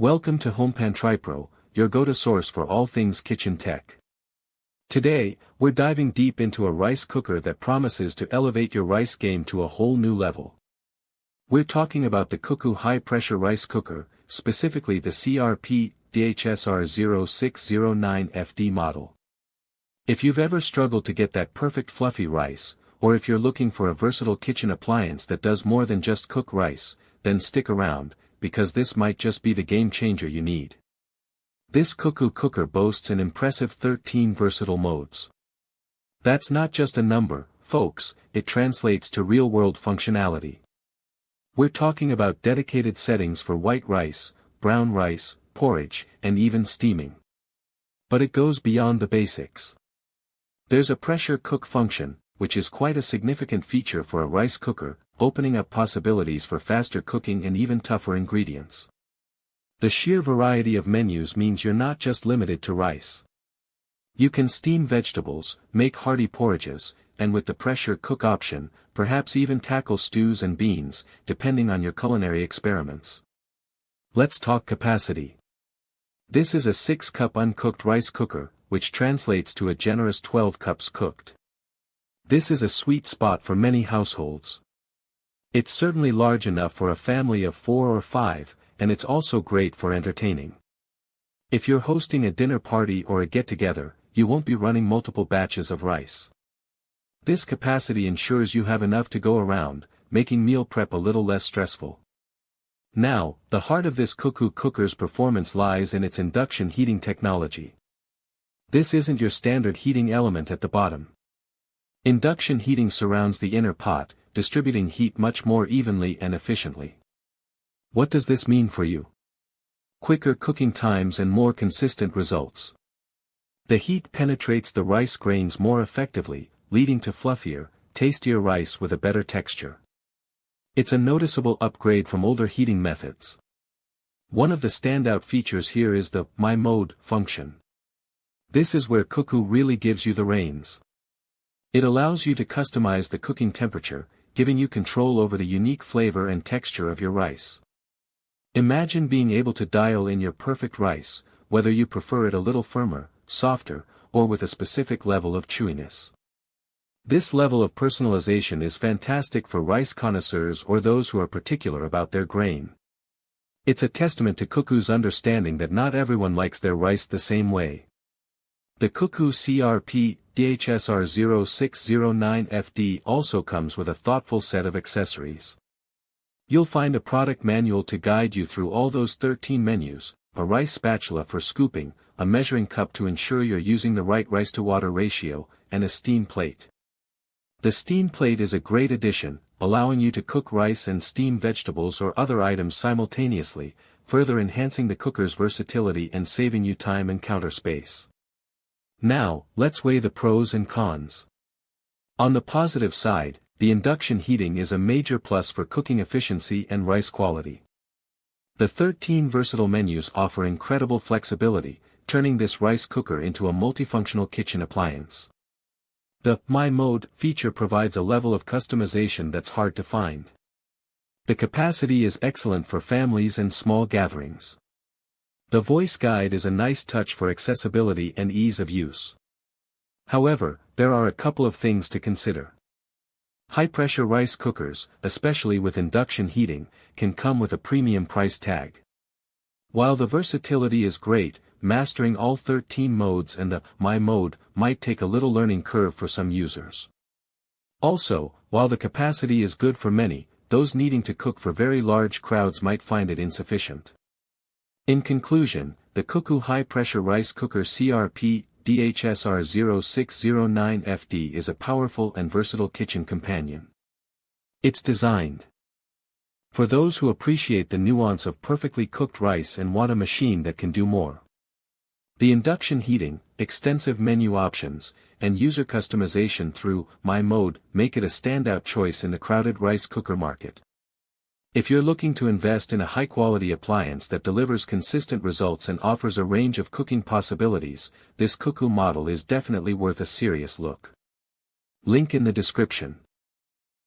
Welcome to HomePantryPro, your go-to source for all things kitchen tech. Today, we're diving deep into a rice cooker that promises to elevate your rice game to a whole new level. We're talking about the CUCKOO high-pressure rice cooker, specifically the CRP-DHSR0609FD model. If you've ever struggled to get that perfect fluffy rice, or if you're looking for a versatile kitchen appliance that does more than just cook rice, then stick around, because this might just be the game changer you need. This CUCKOO cooker boasts an impressive 13 versatile modes. That's not just a number, folks, it translates to real-world functionality. We're talking about dedicated settings for white rice, brown rice, porridge, and even steaming. But it goes beyond the basics. There's a pressure cook function, which is quite a significant feature for a rice cooker, opening up possibilities for faster cooking and even tougher ingredients. The sheer variety of menus means you're not just limited to rice. You can steam vegetables, make hearty porridges, and with the pressure cook option, perhaps even tackle stews and beans, depending on your culinary experiments. Let's talk capacity. This is a 6-cup uncooked rice cooker, which translates to a generous 12 cups cooked. This is a sweet spot for many households. It's certainly large enough for a family of 4 or 5, and it's also great for entertaining. If you're hosting a dinner party or a get-together, you won't be running multiple batches of rice. This capacity ensures you have enough to go around, making meal prep a little less stressful. Now, the heart of this CUCKOO cooker's performance lies in its induction heating technology. This isn't your standard heating element at the bottom. Induction heating surrounds the inner pot, distributing heat much more evenly and efficiently. What does this mean for you? Quicker cooking times and more consistent results. The heat penetrates the rice grains more effectively, leading to fluffier, tastier rice with a better texture. It's a noticeable upgrade from older heating methods. One of the standout features here is the My Mode function. This is where CUCKOO really gives you the reins. It allows you to customize the cooking temperature, giving you control over the unique flavor and texture of your rice. Imagine being able to dial in your perfect rice, whether you prefer it a little firmer, softer, or with a specific level of chewiness. This level of personalization is fantastic for rice connoisseurs or those who are particular about their grain. It's a testament to CUCKOO's understanding that not everyone likes their rice the same way. The CUCKOO CRP-DHSR0609FD also comes with a thoughtful set of accessories. You'll find a product manual to guide you through all those 13 menus, a rice spatula for scooping, a measuring cup to ensure you're using the right rice-to-water ratio, and a steam plate. The steam plate is a great addition, allowing you to cook rice and steam vegetables or other items simultaneously, further enhancing the cooker's versatility and saving you time and counter space. Now, let's weigh the pros and cons. On the positive side, the induction heating is a major plus for cooking efficiency and rice quality. The 13 versatile menus offer incredible flexibility, turning this rice cooker into a multifunctional kitchen appliance. The My Mode feature provides a level of customization that's hard to find. The capacity is excellent for families and small gatherings. The voice guide is a nice touch for accessibility and ease of use. However, there are a couple of things to consider. High-pressure rice cookers, especially with induction heating, can come with a premium price tag. While the versatility is great, mastering all 13 modes and the My Mode might take a little learning curve for some users. Also, while the capacity is good for many, those needing to cook for very large crowds might find it insufficient. In conclusion, the CUCKOO high-pressure rice cooker CRP-DHSR0609FD is a powerful and versatile kitchen companion. It's designed for those who appreciate the nuance of perfectly cooked rice and want a machine that can do more. The induction heating, extensive menu options, and user customization through My Mode make it a standout choice in the crowded rice cooker market. If you're looking to invest in a high-quality appliance that delivers consistent results and offers a range of cooking possibilities, this CUCKOO model is definitely worth a serious look. Link in the description.